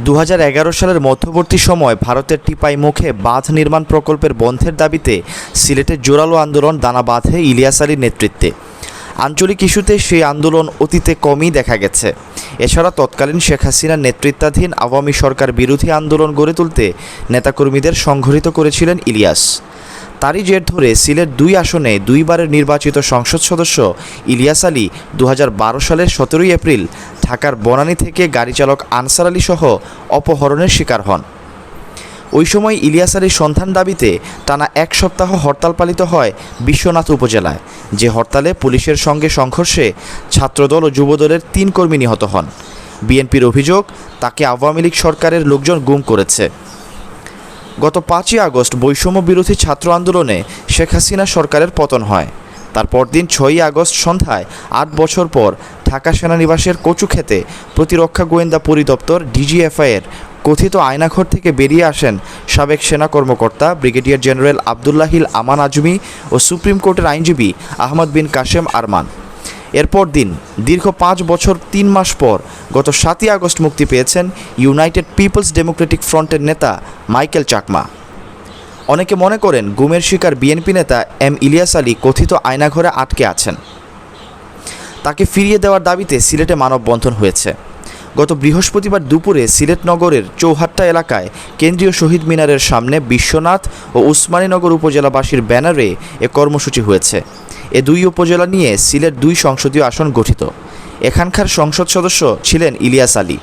2011 সালের মধ্যবর্তী সময় ভারতের টিপাই মুখে বাঁধ নির্মাণ প্রকল্পের বন্ধের দাবিতে সিলেটে জোরালো আন্দোলন দানা বাঁধে ইলিয়াস আলীর নেতৃত্বে। আঞ্চলিক ইস্যুতে সেই আন্দোলন অতীতে কমই দেখা গেছে। এছাড়া তৎকালীন শেখ হাসিনার নেতৃত্বাধীন আওয়ামী সরকার বিরোধী আন্দোলন গড়ে তুলতে নেতাকর্মীদের সংগঠিত করেছিলেন ইলিয়াস। তারই জের ধরে সিলেট 2 আসনে 2 বারের নির্বাচিত সংসদ সদস্য ইলিয়াস আলী 2012 সালের 17 এপ্রিল ঢাকার বনানী থেকে গাড়ি চালক আনসার আলী সহ অপহরণের শিকার হন। ওই সময় ইলিয়াস আলীর সন্ধান দাবিতে টানা 1 সপ্তাহ হরতাল পালিত হয় বিশ্বনাথ উপজেলায়, যে হরতালে পুলিশের সঙ্গে সংঘর্ষে ছাত্রদল ও যুবদলের 3 কর্মী নিহত হন। বিএনপির অভিযোগ, তাকে আওয়ামী লীগ সরকারের লোকজন গুম করেছে। গত 5ই আগস্ট বৈষম্য বিরোধী ছাত্র আন্দোলনে শেখ হাসিনা সরকারের পতন হয়। তার পরদিন 6ই আগস্ট সন্ধ্যায় 8 বছর পর ঢাকা সেনানিবাসের কচুক্ষেতে প্রতিরক্ষা গোয়েন্দা পরিদপ্তর ডিজিএফআইয়ের কথিত আয়নাঘর থেকে বেরিয়ে আসেন সাবেক সেনা কর্মকর্তা ব্রিগেডিয়ার জেনারেল আবদুল্লাহিল আমান আজমি ও সুপ্রিম কোর্টের আইনজীবী আহমদ বিন কাশেম আরমান। এরপর দিন দীর্ঘ 5 বছর 3 মাস পর গত 7ই আগস্ট মুক্তি পেয়েছেন ইউনাইটেড পিপলস ডেমোক্রেটিক ফ্রন্টের নেতা মাইকেল চাকমা। অনেকে মনে করেন গুমের শিকার বিএনপি নেতা এম ইলিয়াস আলী কথিত আয়নাঘরে আটকে আছেন। তাকে ফিরিয়ে দেওয়ার দাবিতে সিলেটে মানববন্ধন হয়েছে। গত বৃহস্পতিবার দুপুরে সিলেট নগরের চৌহাট্টা এলাকায় কেন্দ্রীয় শহীদ মিনারের সামনে বিশ্বনাথ ও উসমানীনগর উপজেলাবাসীর ব্যানারে এ কর্মসূচি হয়েছে। এ 2 উপজেলা নিয়ে সিলেট 2 সংসদীয় আসন গঠিত। এখানকার সংসদ সদস্য ছিলেন ইলিয়াস আলী।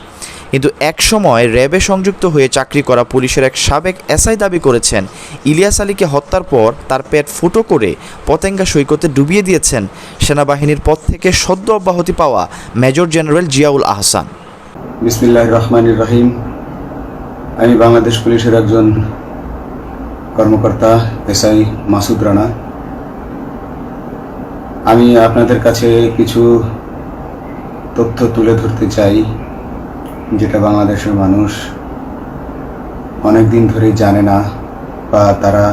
কিন্তু এক সময় র্যাবে সংযুক্ত হয়ে চাকরি করা পুলিশের এক সাবেক এসআই দাবি করেছেন ইলিয়াস আলীকে হত্যার পর তার পেট ফুটো করে পতেঙ্গা সৈকতে ডুবিয়ে দিয়েছেন সেনাবাহিনীর পদ থেকে সদ্য অব্যাহতি পাওয়া মেজর জেনারেল জিয়াউল আহসান। বিসমিল্লাহির রহমানির রহিম। আমি বাংলাদেশ পুলিশের একজন কর্মকর্তা এসআই মাসুদ রানা। আমি আপনাদের কাছে কিছু তথ্য তুলে ধরতে চাই, যেটা বাংলাদেশের মানুষ অনেক দিন ধরেই জানে না, বা তারা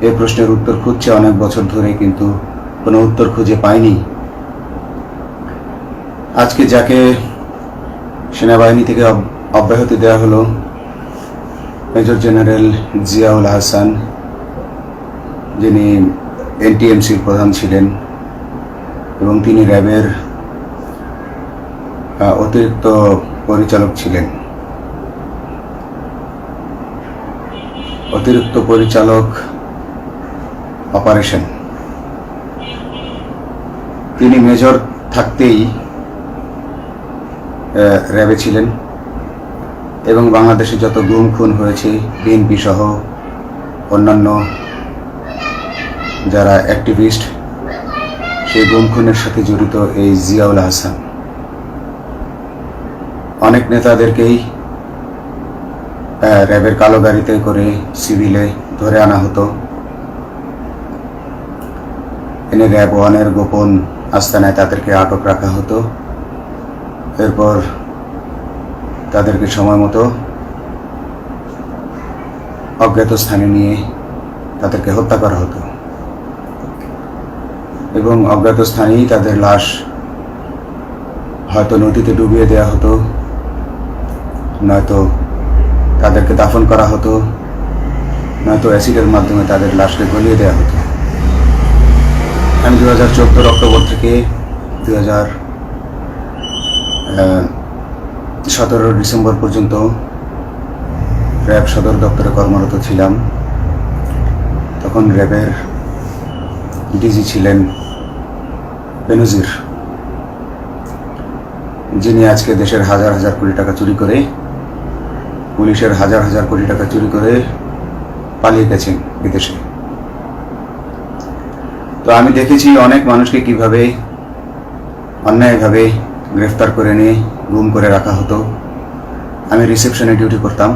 এই প্রশ্নের উত্তর খুঁজছে অনেক বছর ধরে, কিন্তু কোনো উত্তর খুঁজে পায়নি। আজকে যাকে সেনাবাহিনী থেকে অব্যাহতি দেওয়া হলো, মেজর জেনারেল জিয়াউল আহসান, যিনি এনটিএমসির প্রধান ছিলেন এবং তিনি র্যাবের অতিরিক্ত পরিচালক ছিলেন। অতিরিক্ত পরিচালক অপারেশন। তিনি মেজর থাকতেই র্যাবে ছিলেন এবং বাংলাদেশে যত গুম খুন হয়েছে বিএনপি সহ অন্যান্য যারা অ্যাক্টিভিস্ট, সেই গুম খুনের সাথে জড়িত এই জিয়াউল আহসান। অনেক নেতাদেরকেই র্যাবের কালো গাড়িতে করে সিভিলে ধরে আনা হতো, এনে র্যাব 1-এর গোপন আস্তানায় তাদেরকে আটক রাখা হতো। এরপর তাদেরকে সময় মতো অজ্ঞাত স্থানে নিয়ে তাদেরকে হত্যা করা হতো এবং অজ্ঞাত স্থানেই তাদের লাশ হয়তো নদীতে ডুবিয়ে দেওয়া হতো, নয়তো তাদেরকে দাফন করা হতো, নয়তো অ্যাসিডের মাধ্যমে তাদের লাশকে গলিয়ে দেওয়া হতো। আমি 2014 অক্টোবর থেকে 2017 ডিসেম্বর পর্যন্ত র্যাব সদর দপ্তরে কর্মরত ছিলাম। তখন র্যাবের ডিজি ছিলেন বেনজির, যিনি আজকে দেশের হাজার হাজার কোটি টাকা চুরি করে, পুলিশের হাজার হাজার কোটি টাকা চুরি করে পালিয়ে গেছেন বিদেশে। তো আমি দেখেছি অনেক মানুষকে কিভাবে অন্যায়ভাবে গ্রেফতার করে নিয়ে গুম করে রাখা হতো। আমি রিসেপশনে ডিউটি করতাম।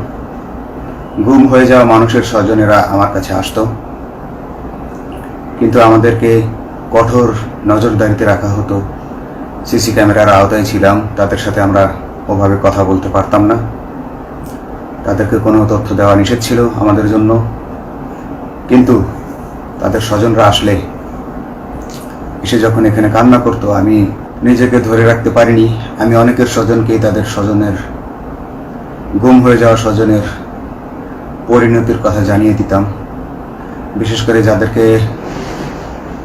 গুম হয়ে যাওয়া মানুষের স্বজনেরা আমার কাছে আসতো, কিন্তু আমাদেরকে কঠোর নজরদারিতে রাখা হতো। সিসি ক্যামেরার আওতায় ছিলাম, তাদের সাথে আমরা ওভাবে কথা বলতে পারতাম না। তাদেরকে কোনো তথ্য দেওয়া নিষেধ ছিল আমাদের জন্য। কিন্তু তাদের স্বজনরা আসলে এসে যখন এখানে কান্না করতো, আমি নিজেকে ধরে রাখতে পারিনি। আমি অনেকের স্বজনকেই তাদের স্বজনের গুম হয়ে যাওয়া স্বজনের পরিণতির কথা জানিয়ে দিতাম। বিশেষ করে যাদেরকে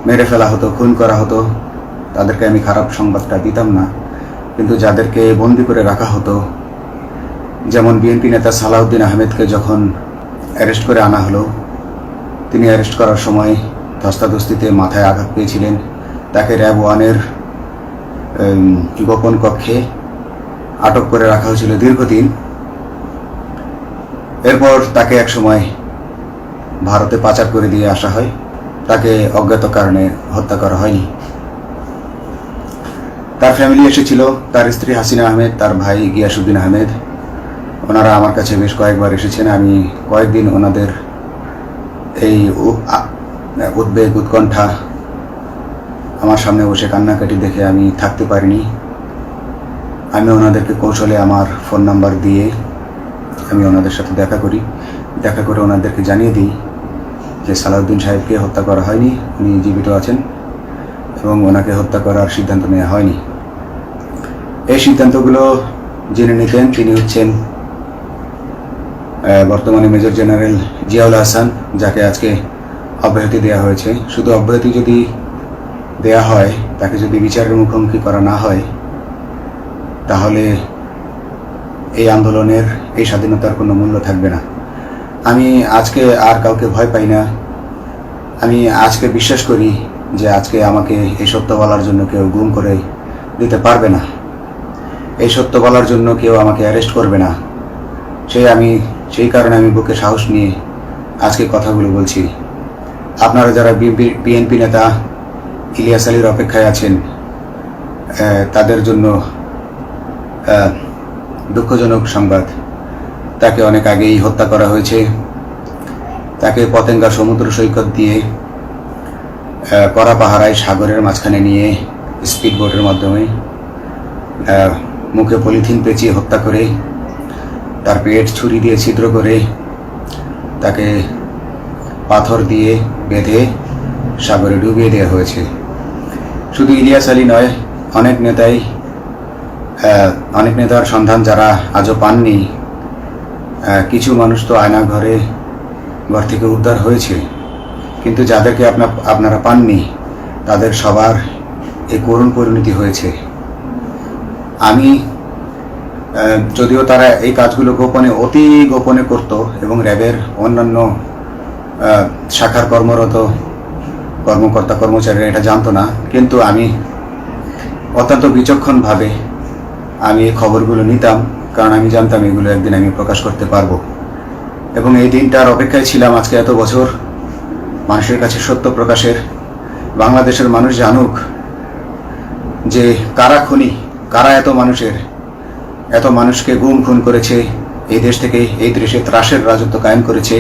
মেরে ফেলা হতো, খুন করা হতো, তাদেরকে আমি খারাপ সংবাদটা দিতাম না, কিন্তু যাদেরকে বন্দি করে রাখা হতো, যেমন বিএনপি নেতা সালাউদ্দিন আহমেদকে যখন অ্যারেস্ট করে আনা হলো, তিনি অ্যারেস্ট করার সময় ধস্তাধস্তিতে মাথায় আঘাত পেয়েছিলেন। তাকে র্যাব 1-এর গোপন কক্ষে আটক করে রাখা হয়েছিল দীর্ঘদিন। এরপর তাকে একসময় ভারতে পাচার করে দিয়ে আসা হয়। তাকে অজ্ঞাত কারণে হত্যা করা হয়নি। তার ফ্যামিলি এসেছিল, তার স্ত্রী হাসিনা আহমেদ, তার ভাই গিয়াসউদ্দিন আহমেদ। ওনারা আমার কাছে বেশ কয়েকবার এসেছেন। আমি কয়েকদিন ওনাদের এই উদ্বেগ, উৎকণ্ঠা আমার সামনে বসে কান্নাকাটি দেখে আমি থাকতে পারিনি। আমি ওনাদেরকে কৌশলে আমার ফোন নাম্বার দিয়ে আমি ওনাদের সাথে দেখা করে ওনাদেরকে জানিয়ে দিই যে সালাউদ্দিন সাহেবকে হত্যা করা হয়নি, উনি জীবিত আছেন এবং ওনাকে হত্যা করার সিদ্ধান্ত নেওয়া হয়নি। এই সিদ্ধান্তগুলো জেনে নিতেন তিনি হচ্ছেন বর্তমানে মেজর জেনারেল জিয়াউল হাসান, যাকে আজকে অব্যাহতি দেওয়া হয়েছে। শুধু অব্যাহতি যদি দেয়া হয়, তাকে যদি বিচারের মুখোমুখি করা না হয়, তাহলে এই আন্দোলনের, এই স্বাধীনতার কোনো মূল্য থাকবে না। আমি আজকে আর কাউকে ভয় পাই না। আমি আজকে বিশ্বাস করি যে আজকে আমাকে এই সত্য বলার জন্য কেউ গুম করে দিতে পারবে না, এই সত্য বলার জন্য কেউ আমাকে অ্যারেস্ট করবে না। সেই কারণে আমি বুকে সাহস নিয়ে আজকে কথাগুলো বলছি। আপনারা যারা বিএনপি নেতা ইলিয়াস আলীর অপেক্ষায় আছেন, তাদের জন্য দুঃখজনক সংবাদ। তাকে অনেক আগেই হত্যা করা হয়েছে। তাকে পতেঙ্গা সমুদ্র সৈকত দিয়ে কড়া পাহারায় সাগরের মাঝখানে নিয়ে স্পিড বোটের মাধ্যমে মুখে পলিথিন পেঁচিয়ে হত্যা করে, তার পেট ছুরি দিয়ে ছিদ্র করে, তাকে পাথর দিয়ে বেঁধে সাগরে ডুবিয়ে দেওয়া হয়েছে। শুধু ইলিয়াস আলী নয়, অনেক নেতার সন্ধান যারা আজও পাননি। কিছু মানুষ তো ঘর থেকে উদ্ধার হয়েছে, কিন্তু যাদেরকে আপনারা পাননি, তাদের সবার এই করুণ পরিণতি হয়েছে। আমি যদিও তারা এই কাজগুলো গোপনে, অতি গোপনে করত এবং র্যাবের অন্যান্য শাখার কর্মরত কর্মকর্তা কর্মচারীরা এটা জানতো না, কিন্তু আমি অত্যন্ত বিচক্ষণভাবে আমি এই খবরগুলো নিতাম, কারণ আমি জানতাম এগুলো একদিন আমি প্রকাশ করতে পারবো। এবং এই দিনটার অপেক্ষায় ছিলাম আজকে এত বছর, মানুষের কাছে সত্য প্রকাশের। বাংলাদেশের মানুষ জানুক যে কারা খুনি, কারা এত মানুষকে গুম খুন করেছে, এই দেশ থেকে এই দেশে ত্রাসের রাজত্ব কায়েম করেছে।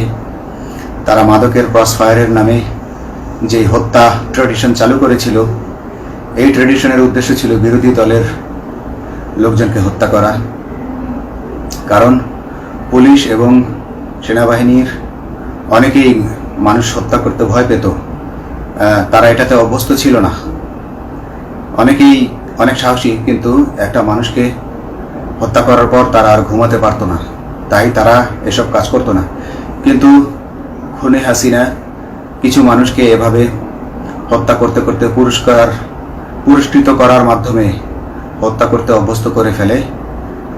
তারা মাদকের ক্রস ফায়ারের নামে যে হত্যা ট্র্যাডিশন চালু করেছিল, এই ট্র্যাডিশনের উদ্দেশ্য ছিল বিরোধী দলের লোকজনকে হত্যা করা। কারণ পুলিশ এবং সেনাবাহিনীর অনেকেই মানুষ হত্যা করতে ভয় পেত, তারা এটাতে অভ্যস্ত ছিল না। অনেকেই অনেক সাহসী, কিন্তু একটা মানুষকে হত্যা করার পর তারা আর ঘুমাতে পারতো না, তাই তারা এসব কাজ করতো না। কিন্তু খুনে হাসিনা কিছু মানুষকে এভাবে হত্যা করতে করতে পুরস্কৃত করার মাধ্যমে হত্যা করতে অভ্যস্ত করে ফেলে।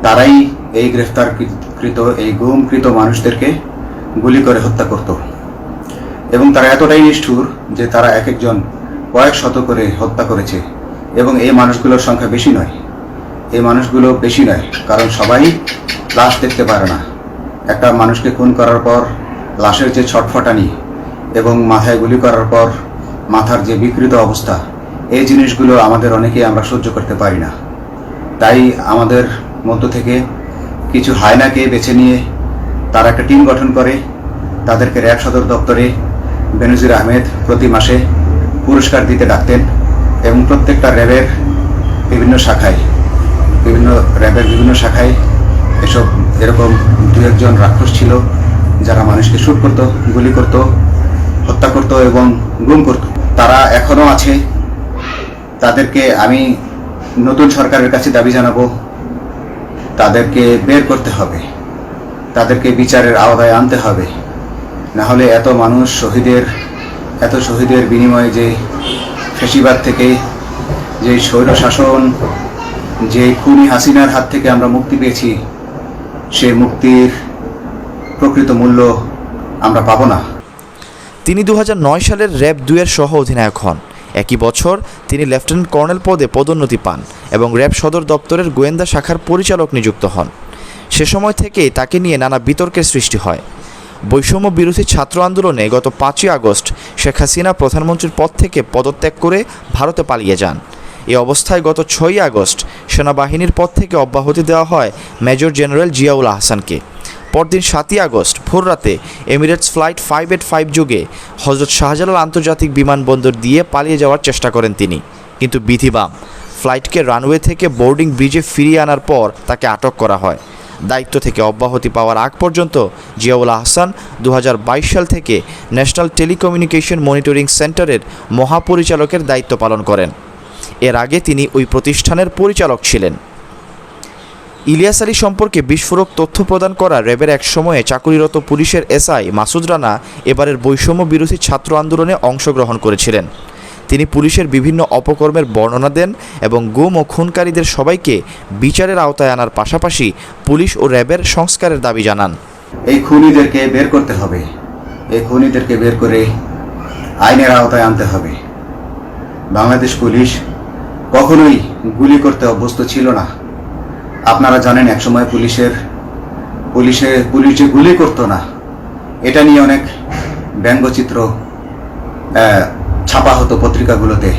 তারাই এই গ্রেফতারকৃত, এই গুমকৃত মানুষদেরকে গুলি করে হত্যা করত। এবং তারা এতটাই নিষ্ঠুর যে তারা এক একজন কয়েক শত করে হত্যা করেছে। এবং এই মানুষগুলোর সংখ্যা বেশি নয়, কারণ সবাই লাশ দেখতে পারে না। একটা মানুষকে খুন করার পর লাশের যে ছটফটানি এবং মাথায় গুলি করার পর মাথার যে বিকৃত অবস্থা, এই জিনিসগুলো আমাদের অনেকেই আমরা সহ্য করতে পারি না। তাই আমাদের মধ্য থেকে কিছু হায়নাকে বেছে নিয়ে তারা একটা টিম গঠন করে, তাদেরকে র্যাব সদর দপ্তরে বেনজির আহমেদ প্রতি মাসে পুরস্কার দিতে ডাকতেন। এবং প্রত্যেকটা র্যাবের বিভিন্ন শাখায় এরকম 2-1 জন রাক্ষস ছিল, যারা মানুষকে শুট করত, গুলি করত, হত্যা করত এবং গুম করত। তারা এখনো আছে। তাদেরকে আমি নতুন সরকারের কাছে দাবি জানাবো, তাদেরকে বের করতে হবে। তাদেরকে বিচারের আওতায় আনতে হবে। না হলে এত শহীদের বিনিময়ে যে ফ্যাসিবাদ থেকে, যে স্বৈর শাসন, যে খুনি হাসিনার হাত থেকে আমরা মুক্তি পেয়েছি, সে মুক্তির প্রকৃত মূল্য আমরা পাবো না। তিনি 2009 সালের র্যাব 2-এর সহ অধিনায়ক হন। একই বছর তিনি লেফটেন্যান্ট কর্নেল পদে পদোন্নতি পান এবং র্যাব সদর দপ্তরের গোয়েন্দা শাখার পরিচালক নিযুক্ত হন। সে সময় থেকেই তাকে নিয়ে নানা বিতর্কের সৃষ্টি হয়। বৈষম্য বিরোধী ছাত্র আন্দোলনে গত 5ই আগস্ট শেখ হাসিনা প্রধানমন্ত্রীর পদ থেকে পদত্যাগ করে ভারতে পালিয়ে যান। এই অবস্থায় গত 6ই আগস্ট সেনাবাহিনীর পদ থেকে অব্যাহতি দেওয়া হয় মেজর জেনারেল জিয়াউল আহসানকে। পরদিন 7ই আগস্ট ভোররাতে এমিরেটস ফ্লাইট 585 যোগে হজরত শাহজালাল আন্তর্জাতিক বিমানবন্দর দিয়ে পালিয়ে যাওয়ার চেষ্টা করেন তিনি, কিন্তু বিধিবাম ফ্লাইটকে রানওয়ে থেকে বোর্ডিং ব্রিজে ফিরিয়ে আনার পর তাকে আটক করা হয়। দায়িত্ব থেকে অব্যাহতি পাওয়ার আগ পর্যন্ত জিয়াউল আহসান 2022 সাল থেকে ন্যাশনাল টেলিকমিউনিকেশন মনিটরিং সেন্টারের মহাপরিচালকের দায়িত্ব পালন করেন। এর আগে তিনি ওই প্রতিষ্ঠানের পরিচালক ছিলেন। ইলিয়াস আলী সম্পর্কে বিস্ফোরক তথ্য প্রদান করা র্যাবের এক সময়ে চাকুরিরত পুলিশের এসআই মাসুদ রানা এবারের বৈষম্য বিরোধী ছাত্র আন্দোলনে অংশগ্রহণ করেছিলেন। তিনি পুলিশের বিভিন্ন অপকর্মের বর্ণনা দেন এবং গুম ও খুনকারীদের সবাইকে বিচারের আওতায় আনার পাশাপাশি পুলিশ ও র্যাবের সংস্কারের দাবি জানান। এই খুনিদেরকে বের করতে হবে, এই খুনিদেরকে বের করে আইনের আওতায় আনতে হবে। বাংলাদেশ পুলিশ কখনোই গুলি করতে অভ্যস্ত ছিল না। আপনারা জানেন একসময় পুলিশ যে গুলি করতো না, এটা নিয়ে অনেক ব্যঙ্গচিত্র ছাপা হতো পত্রিকাগুলোতে,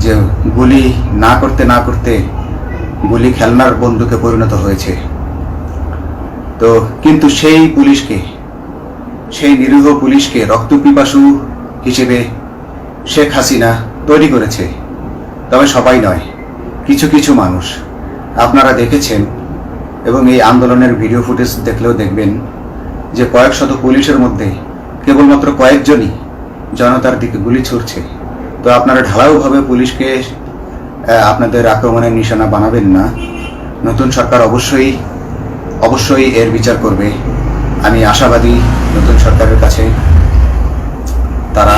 যে গুলি না করতে গুলি খেলনার বন্দুকে পরিণত হয়েছে। তো কিন্তু সেই নিরীহ পুলিশকে রক্তপিপাসু হিসেবে শেখ হাসিনা তৈরি করেছে। তবে সবাই নয়, কিছু কিছু মানুষ। আপনারা দেখেছেন এবং এই আন্দোলনের ভিডিও ফুটেজ দেখলেও দেখবেন যে কয়েক শত পুলিশের মধ্যে কেবলমাত্র কয়েকজনই জনতার দিকে গুলি ছুড়ছে। তো আপনারা ঢালাওভাবে পুলিশকে আপনাদের আক্রমণের নিশানা বানাবেন না। নতুন সরকার অবশ্যই এর বিচার করবে। আমি আশাবাদী নতুন সরকারের কাছে। তারা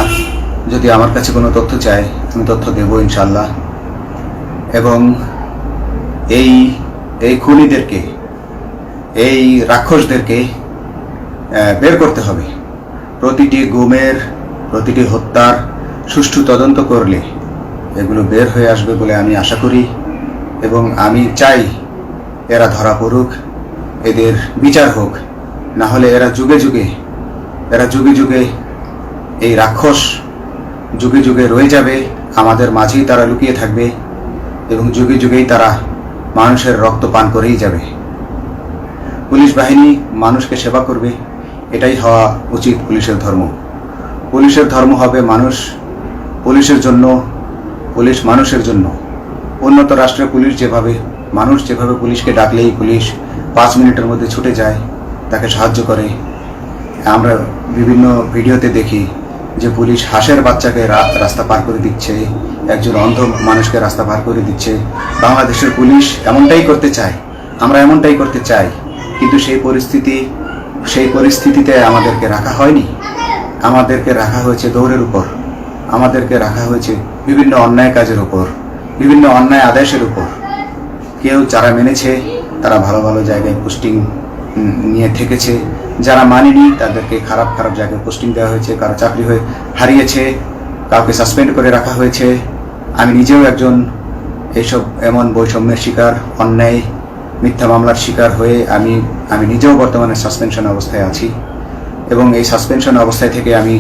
যদি আমার কাছে কোনো তথ্য চায়, আমি তথ্য দেব ইনশাল্লাহ। এবং এই খুনিদেরকে, এই রাক্ষসদেরকে বের করতে হবে। প্রতিটি গুমের, প্রতিটি হত্যার সুষ্ঠু তদন্ত করলে এগুলো বের হয়ে আসবে বলে আমি আশা করি এবং আমি চাই এরা ধরা পড়ুক, এদের বিচার হোক। না হলে এরা যুগে যুগে এই রাক্ষস যুগে যুগে রয়ে যাবে, আমাদের মাঝেই তারা লুকিয়ে থাকবে এবং যুগে যুগেই তারা মানুষের রক্ত পান করেই যাবে। পুলিশ বাহিনী মানুষকে সেবা করবে, এটাই হওয়া উচিত পুলিশের ধর্ম। পুলিশের ধর্ম হবে পুলিশের জন্য, পুলিশ মানুষের জন্য। উন্নত রাষ্ট্রের মানুষ যেভাবে পুলিশকে ডাকলেই পুলিশ 5 মিনিটের মধ্যে ছুটে যায়, তাকে সাহায্য করে। আমরা বিভিন্ন ভিডিওতে দেখি যে পুলিশ হাঁসের বাচ্চাকে রাস্তা পার করে দিচ্ছে, একজন অন্ধ মানুষকে রাস্তা পার করে দিচ্ছে। বাংলাদেশের পুলিশ এমনটাই করতে চায়, আমরা এমনটাই করতে চাই, কিন্তু সেই পরিস্থিতিতে আমাদেরকে রাখা হয়নি। আমাদেরকে রাখা হয়েছে দৌড়ের উপর, আমাদেরকে রাখা হয়েছে বিভিন্ন অন্যায় কাজের উপর, বিভিন্ন অন্যায় আদেশের উপর। কেউ যারা মেনেছে তারা ভালো ভালো জায়গায় পোস্টিং নিয়ে থেকেছে, যারা মানেনি তাদেরকে খারাপ জায়গায় পোস্টিং দেওয়া হয়েছে, কারো চাকরি হারিয়েছে, কাউকে সাসপেন্ড করে রাখা হয়েছে। আমি নিজেও একজন এমন বৈষম্যের শিকার, অন্যায় মিথ্যা মামলার শিকার হয়ে আমি নিজেও বর্তমানে সাসপেনশন অবস্থায় আছি এবং এই সাসপেনশন অবস্থায় থেকে আমি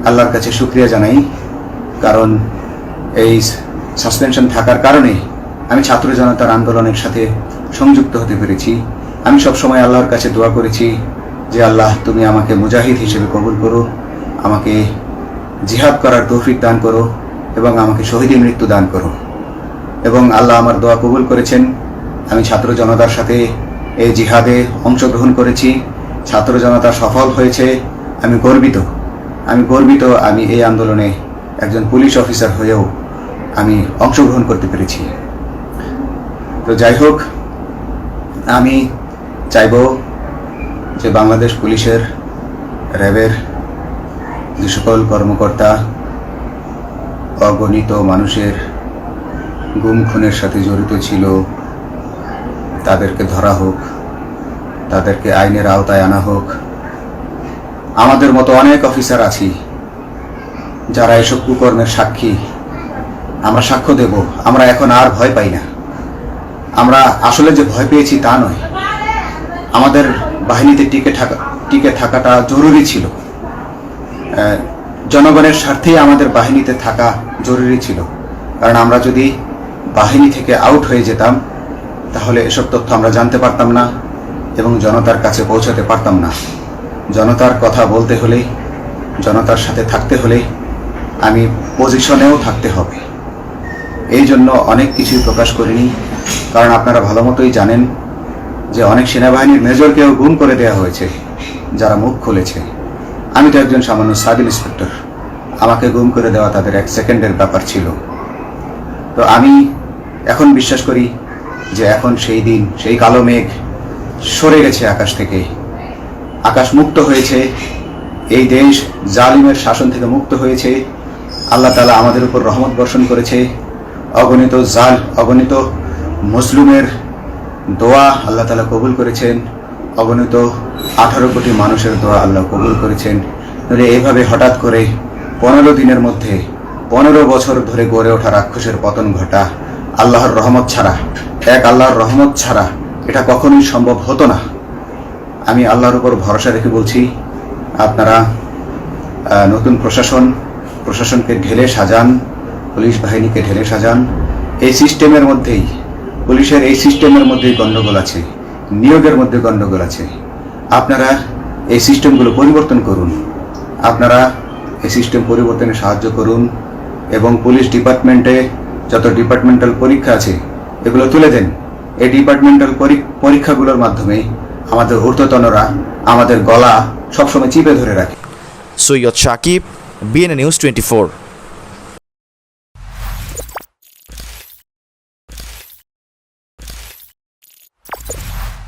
আল্লাহর কাছে শুকরিয়া জানাই, কারণ এই সাসপেনশন থাকার কারণে আমি ছাত্র জনতার আন্দোলনের সাথে সংযুক্ত হতে পেরেছি। আমি সবসময় আল্লাহর কাছে দোয়া করেছি যে আল্লাহ, তুমি আমাকে মুজাহিদ হিসেবে কবুল করো, আমাকে জিহাদ করার তৌফিক দান করো এবং আমাকে শহীদের মৃত্যু দান করো। এবং আল্লাহ আমার দোয়া কবুল করেছেন। আমি ছাত্র জনতার সাথে এই জিহাদে অংশগ্রহণ করেছি, ছাত্র জনতা সফল হয়েছে। আমি গর্বিত আমি এই আন্দোলনে একজন পুলিশ অফিসার হয়েও আমি অংশগ্রহণ করতে পেরেছি। তো যাই হোক, আমি চাইব যে বাংলাদেশ পুলিশের, র্যাবের যে সকল কর্মকর্তা অগণিত মানুষের গুম খুনের সাথে জড়িত ছিল তাদেরকে ধরা হোক, তাদেরকে আইনের আওতায় আনা হোক। আমাদের মতো অনেক অফিসার আছি যারা এসব কুকর্মের সাক্ষী, আমরা সাক্ষ্য দেব। আমরা এখন আর ভয় পাই না। আমরা আসলে যে ভয় পেয়েছি তা নয়, আমাদের বাহিনীতে টিকে থাকাটা জরুরি ছিল। জনগণের স্বার্থেই আমাদের বাহিনীতে থাকা জরুরি ছিল, কারণ আমরা যদি বাহিনী থেকে আউট হয়ে যেতাম তাহলে এসব তথ্য আমরা জানতে পারতাম না এবং জনতার কাছে পৌঁছাতে পারতাম না। জনতার কথা বলতে হলে, জনতার সাথে থাকতে হলে আমি পজিশনেও থাকতে হবে। এই জন্য অনেক কিছুই প্রকাশ করিনি, কারণ আপনারা ভালো মতোই জানেন যে অনেক সেনাবাহিনীর মেজরকেও গুম করে দেওয়া হয়েছে যারা মুখ খুলেছে। আমি তো একজন সামান্য সাব ইন্সপেক্টর, আমাকে গুম করে দেওয়া তাদের 1 সেকেন্ডের ব্যাপার ছিল। তো আমি এখন বিশ্বাস করি যে এখন সেই দিন, সেই কালো মেঘ সরে গেছে আকাশ থেকে। আকাশ মুক্ত হয়েছে, এই দেশ জালিমের শাসন থেকে মুক্ত হয়েছে। আল্লাহ তাআলা আমাদের উপর রহমত বর্ষণ করেছে। অগণিত মুসলিমের দোয়া আল্লাহ তাআলা কবুল করেছেন। অগণিত 18 কোটি মানুষের দোয়া আল্লাহ কবুল করেছেন। তাহলে এইভাবে হঠাৎ করে 15 দিনের মধ্যে 15 বছর ধরে গড়ে ওঠা রাক্ষসের পতন ঘটা আল্লাহর রহমত ছাড়া, এক আল্লাহর রহমত ছাড়া এটা কখনোই সম্ভব হতো না। আমি আল্লাহর উপর ভরসা রেখে বলছি, আপনারা নতুন প্রশাসনকে ঢেলে সাজান, পুলিশ বাহিনীকে ঢেলে সাজান। এই সিস্টেমের মধ্যেই, পুলিশের এই সিস্টেমের মধ্যেই গণ্ডগোল আছে, নিয়োগের মধ্যে গণ্ডগোল আছে। আপনারা এই সিস্টেমগুলো পরিবর্তন করুন, আপনারা এই সিস্টেম পরিবর্তনে সাহায্য করুন এবং পুলিশ ডিপার্টমেন্টে যত ডিপার্টমেন্টাল পরীক্ষা আছে এগুলো তুলে দেন। এই ডিপার্টমেন্টাল পরীক্ষাগুলোর মাধ্যমে আমাদের ঊর্ধ্বতনরা আমাদের গলা সবসময় চিপে ধরে রাখে। Syed Sakib, BNA news 24।